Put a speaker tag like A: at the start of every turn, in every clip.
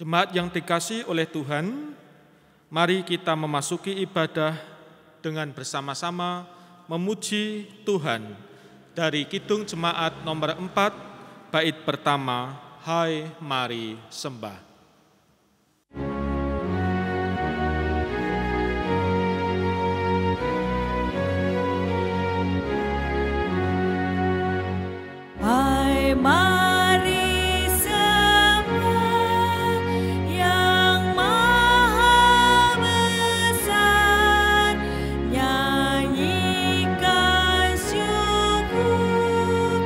A: Jemaat yang dikasihi oleh Tuhan, mari kita memasuki ibadah dengan bersama-sama memuji Tuhan dari Kidung Jemaat nomor 4, bait pertama, Hai Mari Sembah.
B: Hai mari sembah yang maha besar, nyanyikan syukur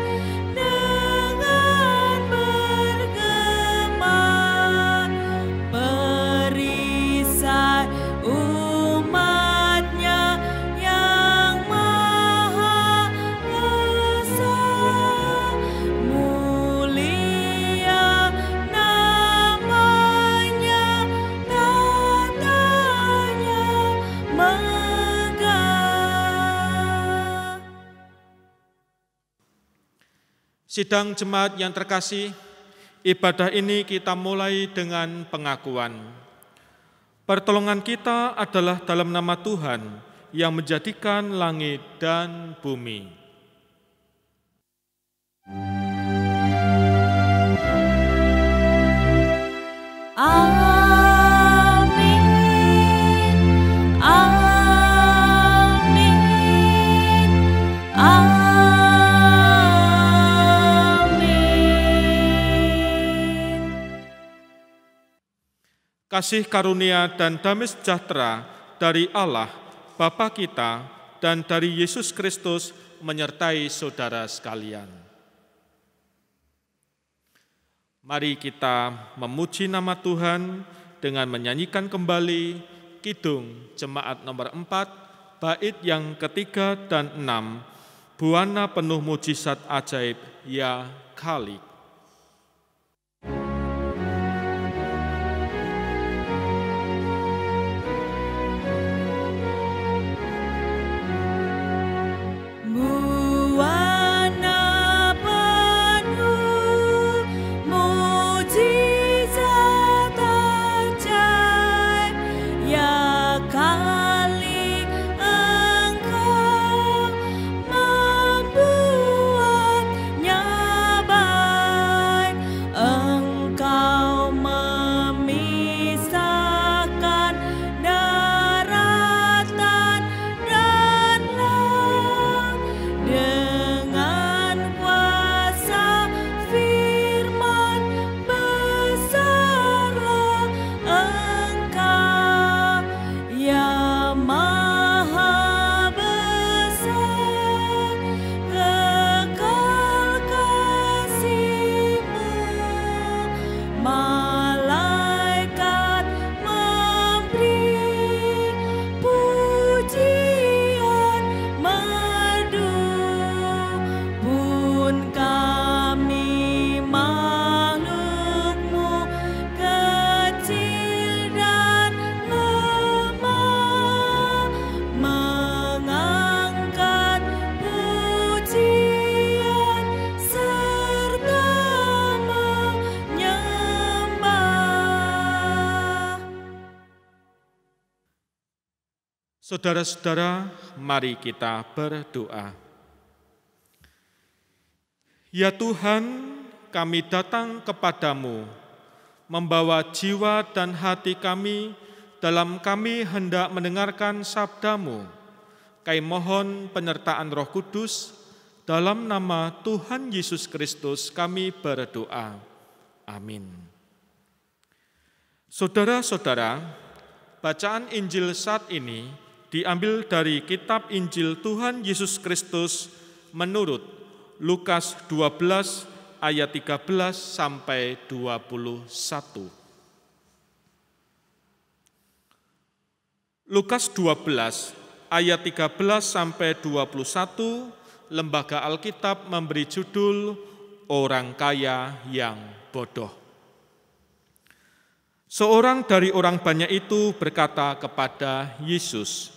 B: dengan bergema, perisai umatnya yang maha besar, mulia namanya, tatanya megah.
A: Sidang jemaat yang terkasih, ibadah ini kita mulai dengan pengakuan. Pertolongan kita adalah dalam nama Tuhan yang menjadikan langit dan bumi.
B: Amin, amin, amin.
A: Kasih karunia dan damai sejahtera dari Allah, Bapa kita, dan dari Yesus Kristus menyertai saudara sekalian. Mari kita memuji nama Tuhan dengan menyanyikan kembali Kidung Jemaat nomor 4, bait yang ketiga dan 6, Buana penuh mujizat ajaib, ya Khalik.
B: Buana penuh mujizat ajaib, ya Khalik, Engkau membuatnya baik, Engkau memisahkan daratan dan laut dengan kuasa firman, besarlah Engkau, ya Maha Besar, kekal kasih-Mu, malaikat memberi pujian merdu, pun kami makhluk-Mu kecil dan lemah, mengangkat pujian serta menyembah.
A: Saudara-saudara, mari kita berdoa. Ya Tuhan, kami datang kepadamu, membawa jiwa dan hati kami dalam kami hendak mendengarkan sabda-Mu. Kami mohon penyertaan Roh Kudus, dalam nama Tuhan Yesus Kristus kami berdoa. Amin. Saudara-saudara, bacaan Injil saat ini diambil dari kitab Injil Tuhan Yesus Kristus menurut Lukas 12 ayat 13 sampai 21. Lukas 12 ayat 13 sampai 21, Lembaga Alkitab memberi judul Orang Kaya yang Bodoh. Seorang dari orang banyak itu berkata kepada Yesus,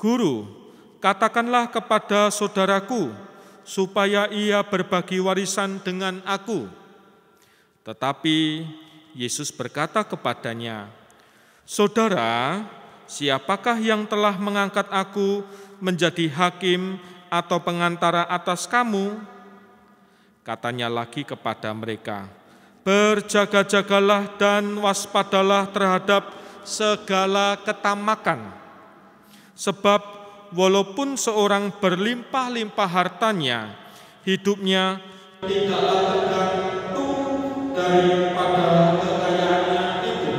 A: Guru, katakanlah kepada saudaraku, supaya ia berbagi warisan dengan aku. Tetapi Yesus berkata kepadanya, "Saudara, siapakah yang telah mengangkat aku menjadi hakim atau pengantara atas kamu?" Katanya lagi kepada mereka, "Berjaga-jagalah dan waspadalah terhadap segala ketamakan. Sebab walaupun seorang berlimpah-limpah hartanya, hidupnya tidaklah tergantung daripada kekayaannya itu."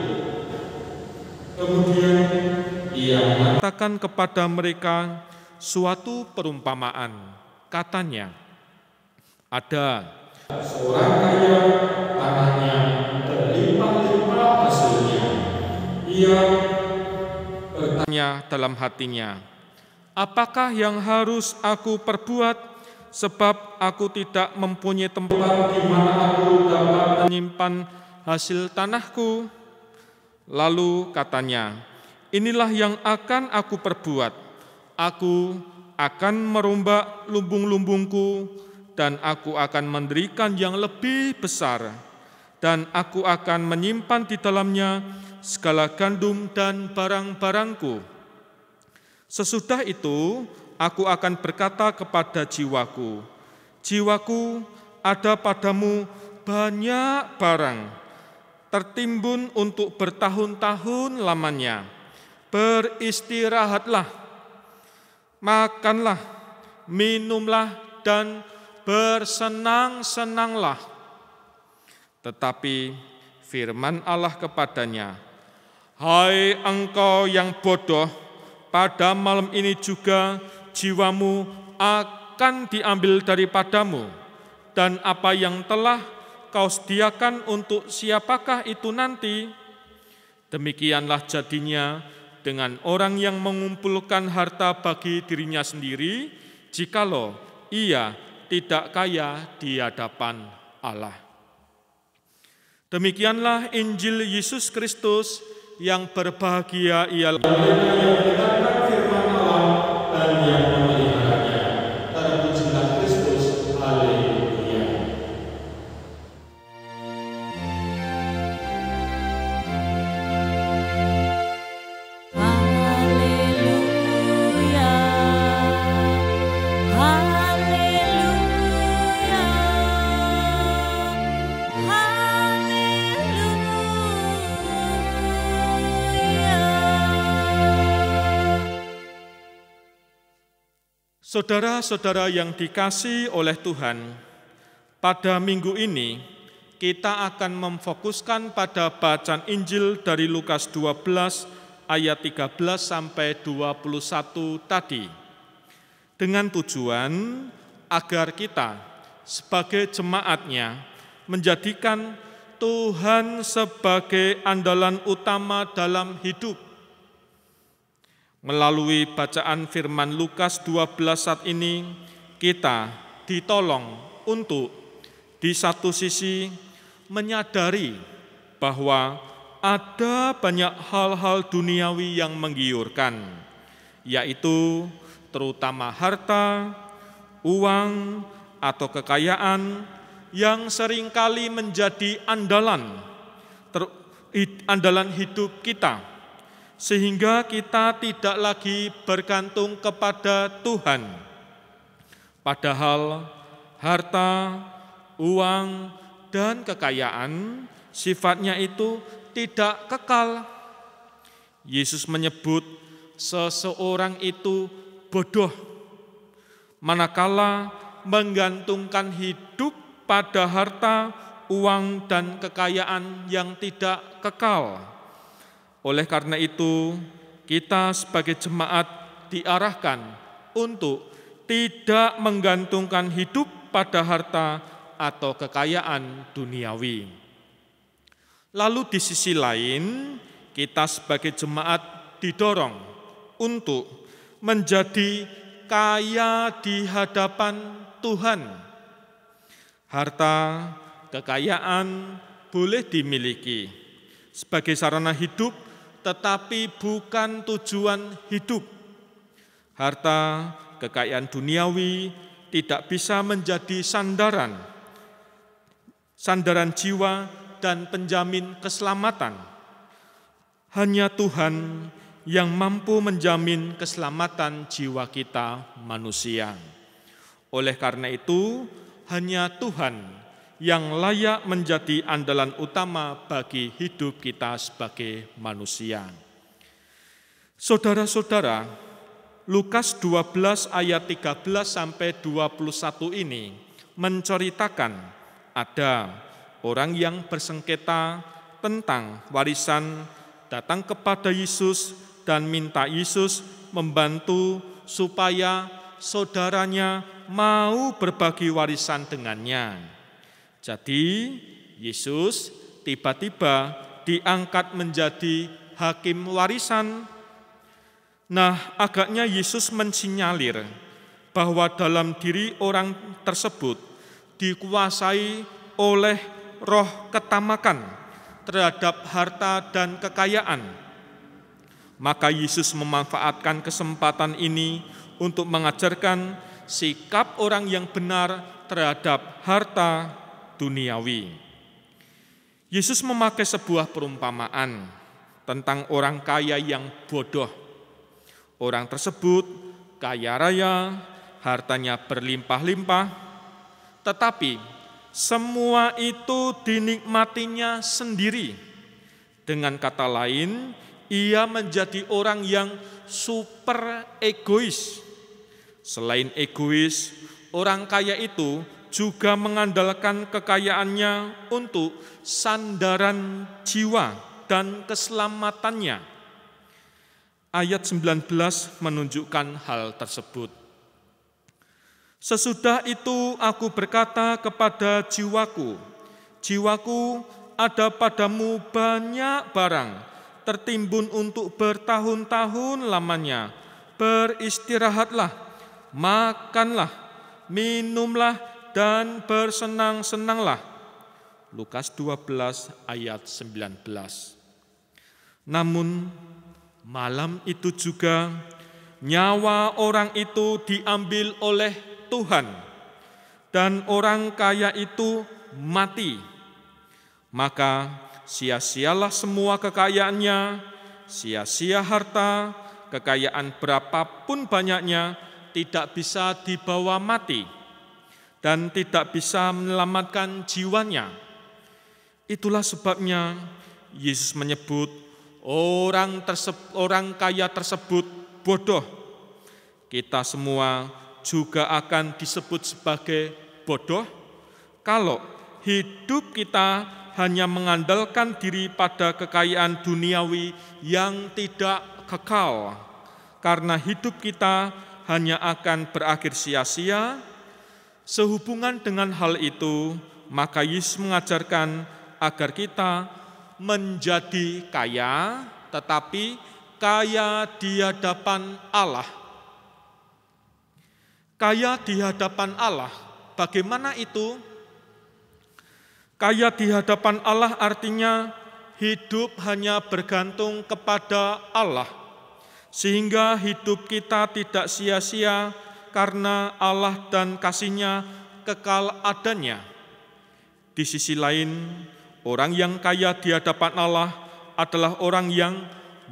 A: Kemudian ia mengatakan kepada mereka suatu perumpamaan. Katanya, "Ada seorang kaya, tanahnya berlimpah-limpah hasilnya. Ia bertanya dalam hatinya, 'Apakah yang harus aku perbuat, sebab aku tidak mempunyai tempat di mana aku dapat menyimpan hasil tanahku?' Lalu katanya, 'Inilah yang akan aku perbuat. Aku akan merombak lumbung-lumbungku, dan aku akan mendirikan yang lebih besar, dan aku akan menyimpan di dalamnya segala gandum dan barang-barangku. Sesudah itu, aku akan berkata kepada jiwaku, jiwaku, ada padamu banyak barang, tertimbun untuk bertahun-tahun lamanya. Beristirahatlah, makanlah, minumlah, dan bersenang-senanglah." Tetapi firman Allah kepadanya, "Hai engkau yang bodoh, pada malam ini juga jiwamu akan diambil daripadamu, dan apa yang telah kau sediakan untuk siapakah itu nanti?" Demikianlah jadinya dengan orang yang mengumpulkan harta bagi dirinya sendiri, jikalau ia tidak kaya di hadapan Allah. Demikianlah Injil Yesus Kristus. Yang berbahagia ialah yang mendengarkan firman Allah dan yang memeliharanya. Terpujilah Kristus. Haleluya.
B: Haleluya, haleluya, haleluya.
A: Saudara-saudara yang dikasihi oleh Tuhan, pada minggu ini kita akan memfokuskan pada bacaan Injil dari Lukas 12 ayat 13 sampai 21 tadi, dengan tujuan agar kita sebagai jemaatnya menjadikan Tuhan sebagai andalan utama dalam hidup. Melalui bacaan firman Lukas 12 saat ini, kita ditolong untuk di satu sisi menyadari bahwa ada banyak hal-hal duniawi yang menggiurkan, yaitu terutama harta, uang, atau kekayaan yang seringkali menjadi andalan hidup kita, sehingga kita tidak lagi bergantung kepada Tuhan. Padahal harta, uang, dan kekayaan sifatnya itu tidak kekal. Yesus menyebut seseorang itu bodoh, manakala menggantungkan hidup pada harta, uang, dan kekayaan yang tidak kekal. Oleh karena itu, kita sebagai jemaat diarahkan untuk tidak menggantungkan hidup pada harta atau kekayaan duniawi. Lalu di sisi lain, kita sebagai jemaat didorong untuk menjadi kaya di hadapan Tuhan. Harta, kekayaan boleh dimiliki sebagai sarana hidup, tetapi bukan tujuan hidup. Harta, kekayaan duniawi tidak bisa menjadi sandaran jiwa dan penjamin keselamatan. Hanya Tuhan yang mampu menjamin keselamatan jiwa kita manusia. Oleh karena itu, hanya Tuhan yang layak menjadi andalan utama bagi hidup kita sebagai manusia. Saudara-saudara, Lukas 12 ayat 13 sampai 21 ini menceritakan ada orang yang bersengketa tentang warisan datang kepada Yesus dan minta Yesus membantu supaya saudaranya mau berbagi warisan dengannya. Jadi Yesus tiba-tiba diangkat menjadi hakim warisan. Nah, agaknya Yesus mensinyalir bahwa dalam diri orang tersebut dikuasai oleh roh ketamakan terhadap harta dan kekayaan. Maka Yesus memanfaatkan kesempatan ini untuk mengajarkan sikap orang yang benar terhadap harta duniawi. Yesus memakai sebuah perumpamaan tentang orang kaya yang bodoh. Orang tersebut kaya raya, hartanya berlimpah-limpah, tetapi semua itu dinikmatinya sendiri. Dengan kata lain, ia menjadi orang yang super egois. Selain egois, orang kaya itu juga mengandalkan kekayaannya untuk sandaran jiwa dan keselamatannya. Ayat 19 menunjukkan hal tersebut. Sesudah itu aku berkata kepada jiwaku, jiwaku, ada padamu banyak barang, tertimbun untuk bertahun-tahun lamanya. Beristirahatlah, makanlah, minumlah, dan bersenang-senanglah. Lukas 12 ayat 19. Namun malam itu juga nyawa orang itu diambil oleh Tuhan dan orang kaya itu mati. Maka sia-sialah semua kekayaannya, sia-sia harta, kekayaan berapapun banyaknya tidak bisa dibawa mati dan tidak bisa menyelamatkan jiwanya. Itulah sebabnya Yesus menyebut orang kaya tersebut bodoh. Kita semua juga akan disebut sebagai bodoh kalau hidup kita hanya mengandalkan diri pada kekayaan duniawi yang tidak kekal. Karena hidup kita hanya akan berakhir sia-sia. Sehubungan dengan hal itu, maka Yesus mengajarkan agar kita menjadi kaya, tetapi kaya di hadapan Allah. Kaya di hadapan Allah, bagaimana itu? Kaya di hadapan Allah artinya hidup hanya bergantung kepada Allah, sehingga hidup kita tidak sia-sia karena Allah dan kasih-Nya kekal adanya. Di sisi lain, orang yang kaya di hadapan Allah adalah orang yang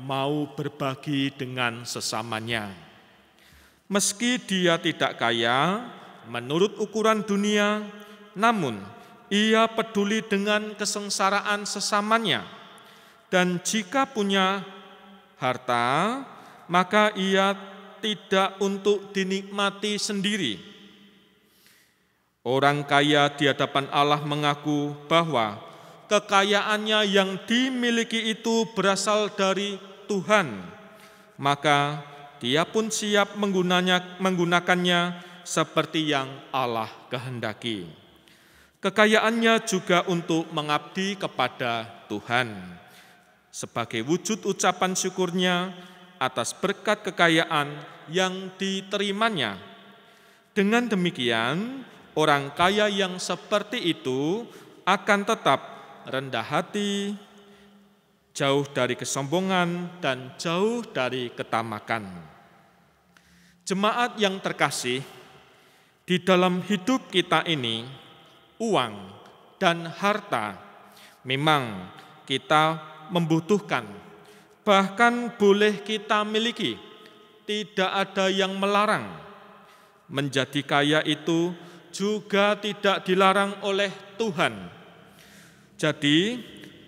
A: mau berbagi dengan sesamanya. Meski dia tidak kaya menurut ukuran dunia, namun ia peduli dengan kesengsaraan sesamanya. Dan jika punya harta, maka ia tidak untuk dinikmati sendiri. Orang kaya di hadapan Allah mengaku bahwa kekayaannya yang dimiliki itu berasal dari Tuhan, maka dia pun siap menggunakannya seperti yang Allah kehendaki. Kekayaannya juga untuk mengabdi kepada Tuhan, sebagai wujud ucapan syukurnya atas berkat kekayaan yang diterimanya. Dengan demikian, orang kaya yang seperti itu akan tetap rendah hati, jauh dari kesombongan, dan jauh dari ketamakan. Jemaat yang terkasih, di dalam hidup kita ini, uang dan harta Memang kita membutuhkan, bahkan boleh kita miliki. Tidak ada yang melarang. Menjadi kaya itu juga tidak dilarang oleh Tuhan. Jadi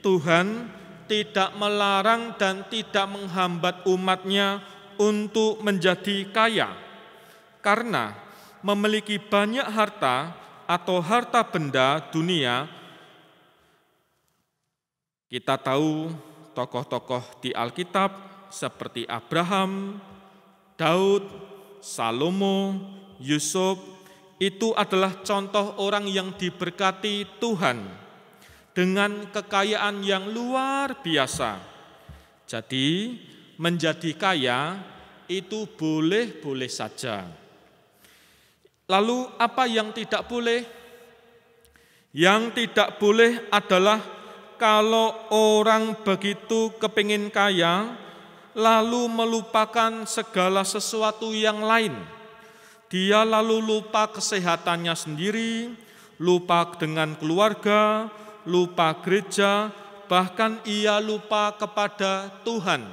A: Tuhan tidak melarang dan tidak menghambat umatnya untuk menjadi kaya. Karena memiliki banyak harta atau harta benda dunia, kita tahu tokoh-tokoh di Alkitab seperti Abraham, Daud, Salomo, Yusuf, itu adalah contoh orang yang diberkati Tuhan dengan kekayaan yang luar biasa. Jadi, menjadi kaya itu boleh-boleh saja. Lalu apa yang tidak boleh? Yang tidak boleh adalah kalau orang begitu kepingin kaya, lalu melupakan segala sesuatu yang lain. Dia lalu lupa kesehatannya sendiri, lupa dengan keluarga, lupa gereja, bahkan ia lupa kepada Tuhan.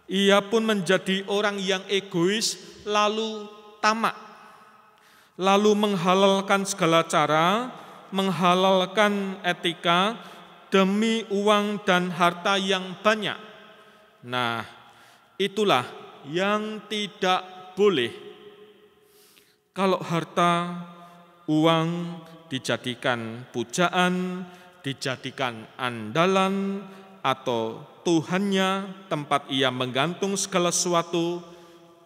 A: Ia pun menjadi orang yang egois, lalu tamak, lalu menghalalkan segala cara, menghalalkan etika demi uang dan harta yang banyak. Nah, itulah yang tidak boleh. Kalau harta, uang dijadikan pujaan, dijadikan andalan, atau Tuhannya, tempat ia menggantung segala sesuatu,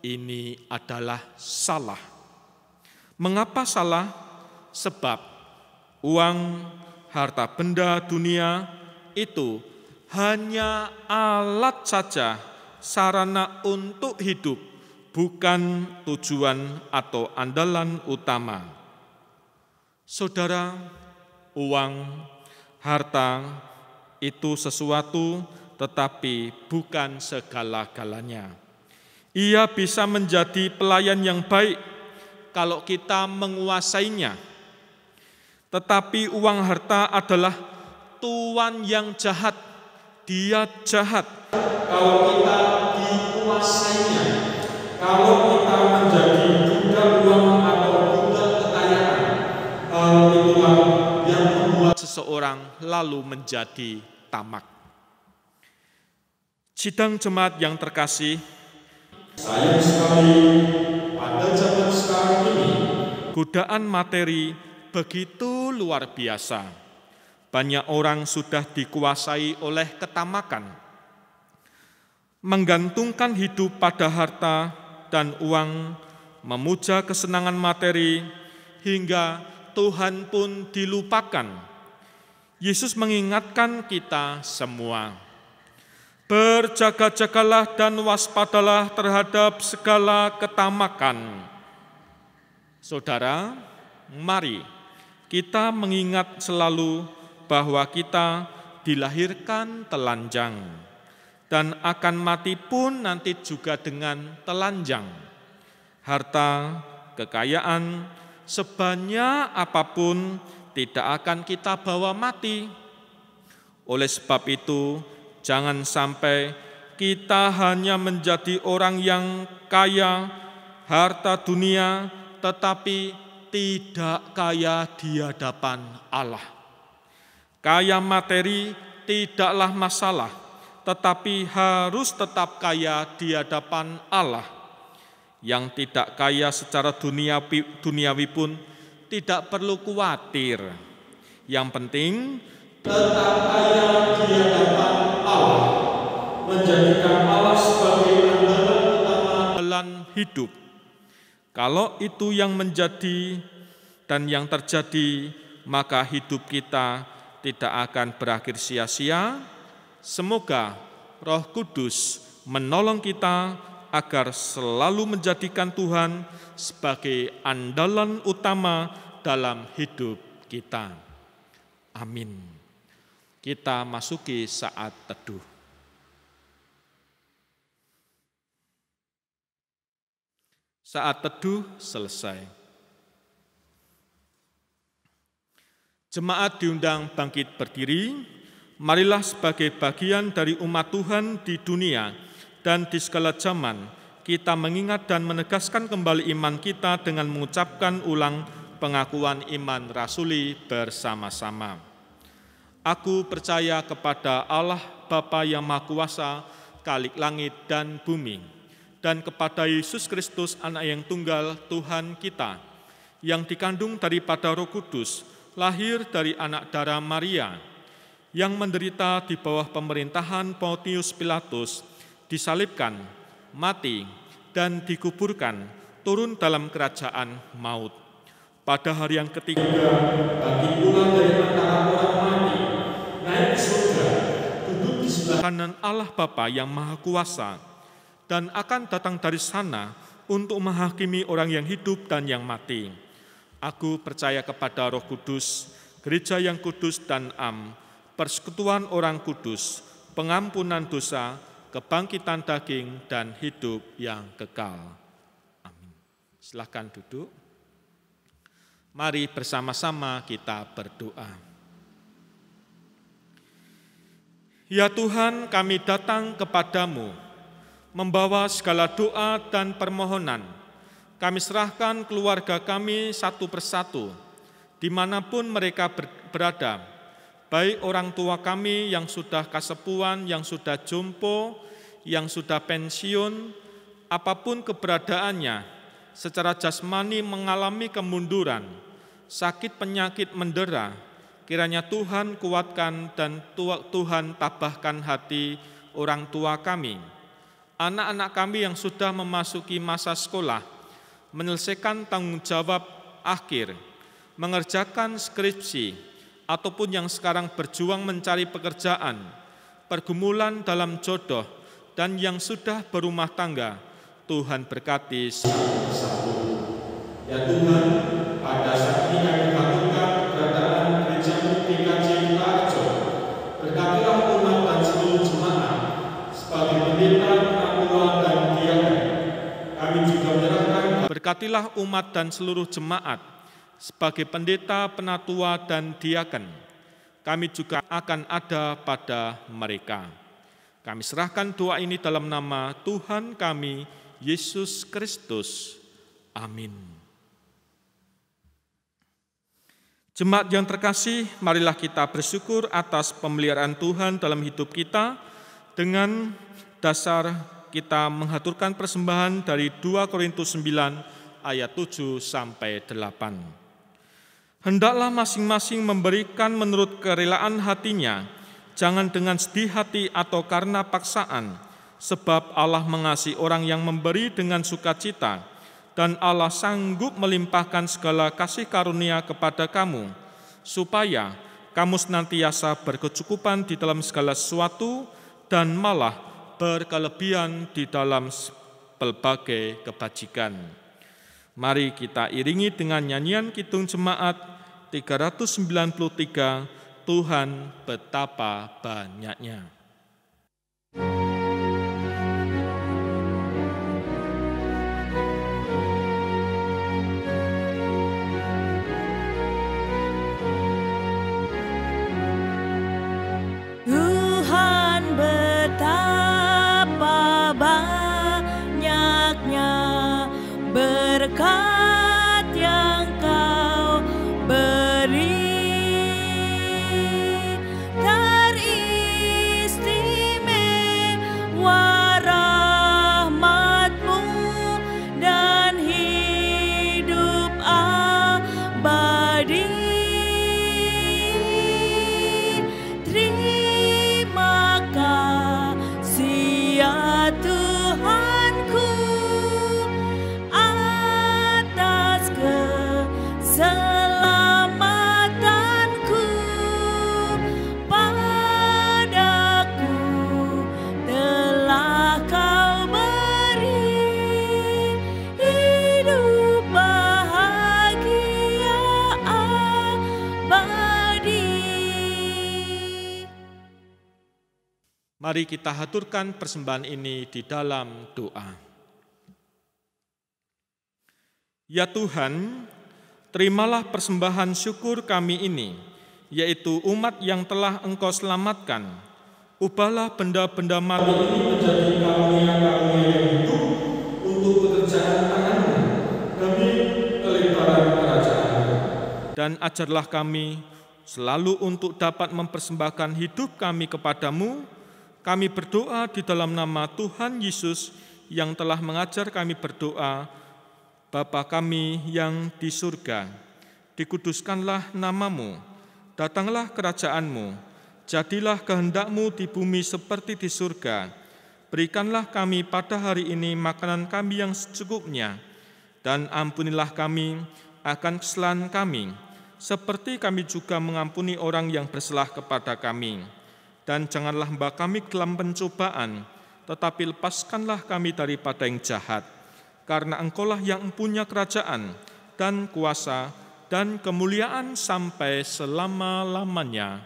A: ini adalah salah. Mengapa salah? Sebab uang, harta benda dunia itu hanya alat saja, sarana untuk hidup, bukan tujuan atau andalan utama. Saudara, uang, harta itu sesuatu, tetapi bukan segala-galanya. Ia bisa menjadi pelayan yang baik kalau kita menguasainya. Tetapi uang harta adalah tuan yang jahat. Dia jahat kalau kita dikuasainya, kalau kita menjadi budak uang atau budak kekayaan. Hal itulah yang membuat seseorang lalu menjadi tamak. Sidang jemaat yang terkasih, sayang sekali pada zaman sekarang ini godaan materi begitu luar biasa. Banyak orang sudah dikuasai oleh ketamakan, menggantungkan hidup pada harta dan uang, memuja kesenangan materi, hingga Tuhan pun dilupakan. Yesus mengingatkan kita semua, berjaga-jagalah dan waspadalah terhadap segala ketamakan. Saudara, mari kita mengingat selalu bahwa kita dilahirkan telanjang dan akan mati pun nanti juga dengan telanjang. Harta, kekayaan, sebanyak apapun tidak akan kita bawa mati. Oleh sebab itu, jangan sampai kita hanya menjadi orang yang kaya harta dunia, tetapi tidak kaya di hadapan Allah. Kaya materi tidaklah masalah, tetapi harus tetap kaya di hadapan Allah. Yang tidak kaya secara duniawi pun tidak perlu khawatir. Yang penting tetap kaya di hadapan Allah, menjadikan Allah sebagai andalan utama dalam hidup. Kalau itu yang menjadi dan yang terjadi, maka hidup kita tidak akan berakhir sia-sia. Semoga Roh Kudus menolong kita agar selalu menjadikan Tuhan sebagai andalan utama dalam hidup kita. Amin. Kita masuki saat teduh. Saat teduh selesai. Jemaat diundang bangkit berdiri Marilah sebagai bagian dari umat Tuhan di dunia dan di segala zaman, kita mengingat dan menegaskan kembali iman kita dengan mengucapkan ulang pengakuan iman rasuli bersama-sama. Aku percaya kepada Allah Bapa yang Maha Kuasa, Khalik langit dan bumi, dan kepada Yesus Kristus, Anak yang tunggal Tuhan kita, yang dikandung daripada Roh Kudus, lahir dari anak darah Maria, yang menderita di bawah pemerintahan Pontius Pilatus, disalibkan, mati, dan dikuburkan, turun dalam kerajaan maut. Pada hari yang ketiga, bangkit pula dari antara orang mati, naik ke surga, duduk di sebelah kanan Allah Bapa yang Maha Kuasa, dan akan datang dari sana untuk menghakimi orang yang hidup dan yang mati. Aku percaya kepada Roh Kudus, gereja yang kudus dan am, persekutuan orang kudus, pengampunan dosa, kebangkitan daging, dan hidup yang kekal. Amin. Silakan duduk. Mari bersama-sama kita berdoa. Ya Tuhan, kami datang kepadamu, membawa segala doa dan permohonan. Kami serahkan keluarga kami satu persatu, dimanapun mereka berada, baik orang tua kami yang sudah kasepuhan, yang sudah jompo, yang sudah pensiun, apapun keberadaannya, secara jasmani mengalami kemunduran, sakit penyakit mendera, kiranya Tuhan kuatkan dan Tuhan tabahkan hati orang tua kami. Anak-anak kami yang sudah memasuki masa sekolah, menyelesaikan tanggung jawab akhir, mengerjakan skripsi, ataupun yang sekarang berjuang mencari pekerjaan, pergumulan dalam jodoh, dan yang sudah berumah tangga, Tuhan berkati satu-satu. Ya Tuhan, pada saat ini kami melakukan keberadaan gereja-Mu GKJ Kutarjo, berkatilah umat dan seluruh jemaat, sebagai pendeta, penatua, dan diaken. Kami juga menyerahkan, berkatilah umat dan seluruh jemaat, sebagai pendeta, penatua, dan diaken. Kami juga akan ada pada mereka. Kami serahkan doa ini dalam nama Tuhan kami, Yesus Kristus. Amin. Jemaat yang terkasih, marilah kita bersyukur atas pemeliharaan Tuhan dalam hidup kita dengan dasar kita menghaturkan persembahan dari 2 Korintus 9 ayat 7 sampai 8. Hendaklah masing-masing memberikan menurut kerelaan hatinya, jangan dengan sedih hati atau karena paksaan, sebab Allah mengasihi orang yang memberi dengan sukacita, dan Allah sanggup melimpahkan segala kasih karunia kepada kamu, supaya kamu senantiasa berkecukupan di dalam segala sesuatu, dan malah berkelebihan di dalam berbagai kebajikan. Mari kita iringi dengan nyanyian Kidung Jemaat 393, Tuhan betapa banyaknya.
B: Tuhan betapa banyaknya berkat yang Kau beri. Teristimewa rahmat-Mu dan hidup abadi. Terima kasih ya Tuhanku atas keselamatanku, padaku telah Kau beri hidup bahagia abadi.
A: Mari kita haturkan persembahan ini di dalam doa. Ya Tuhan, terimalah persembahan syukur kami ini yaitu umat yang telah Engkau selamatkan. Ubahlah benda-benda mati ini menjadi karunia-karunia yang hidup untuk pekerjaan tangan-Mu demi kelebaran kerajaan-Mu. Dan ajarlah kami selalu untuk dapat mempersembahkan hidup kami kepadamu. Kami berdoa di dalam nama Tuhan Yesus yang telah mengajar kami berdoa. Bapa kami yang di surga, dikuduskanlah nama-Mu, datanglah kerajaan-Mu, jadilah kehendak-Mu di bumi seperti di surga. Berikanlah kami pada hari ini makanan kami yang secukupnya, dan ampunilah kami akan kesalahan kami, seperti kami juga mengampuni orang yang bersalah kepada kami. Dan janganlah membawa kami ke dalam pencobaan, tetapi lepaskanlah kami daripada yang jahat. Karena Engkaulah yang mempunyai kerajaan dan kuasa dan kemuliaan sampai selama-lamanya.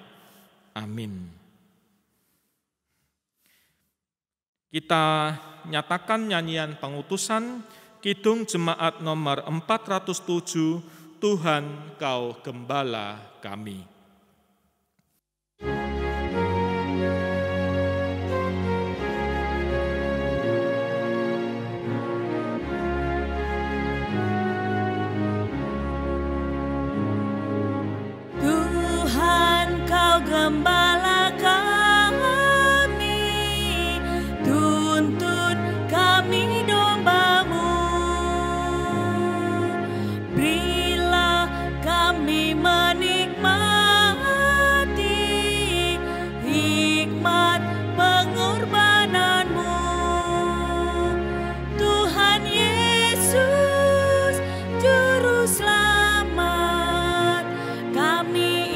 A: Amin. Kita nyatakan nyanyian pengutusan Kidung Jemaat nomor 407, Tuhan Kau Gembala kami.
B: Gembala kami, tuntun kami domba-Mu, berilah kami menikmati hikmat pengorbanan-Mu. Tuhan Yesus, Juru Selamat, kami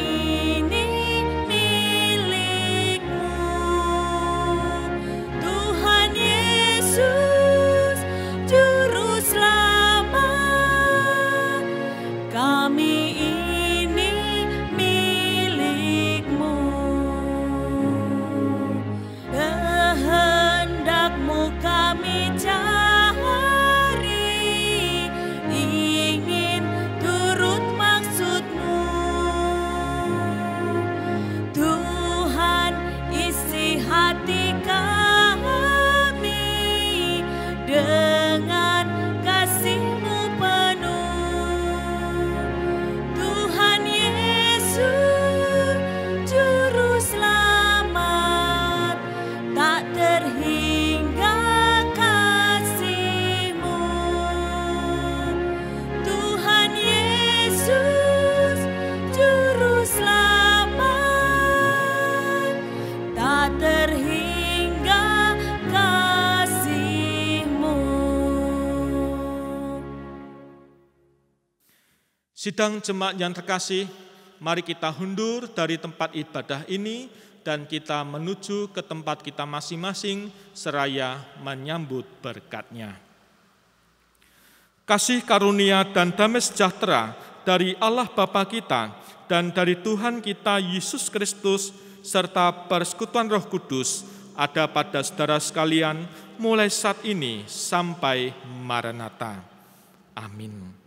A: Sidang jemaat yang terkasih, mari kita hundur dari tempat ibadah ini dan kita menuju ke tempat kita masing-masing seraya menyambut berkat-Nya. Kasih karunia dan damai sejahtera dari Allah Bapa kita dan dari Tuhan kita Yesus Kristus serta persekutuan Roh Kudus ada pada saudara sekalian mulai saat ini sampai Maranatha. Amin.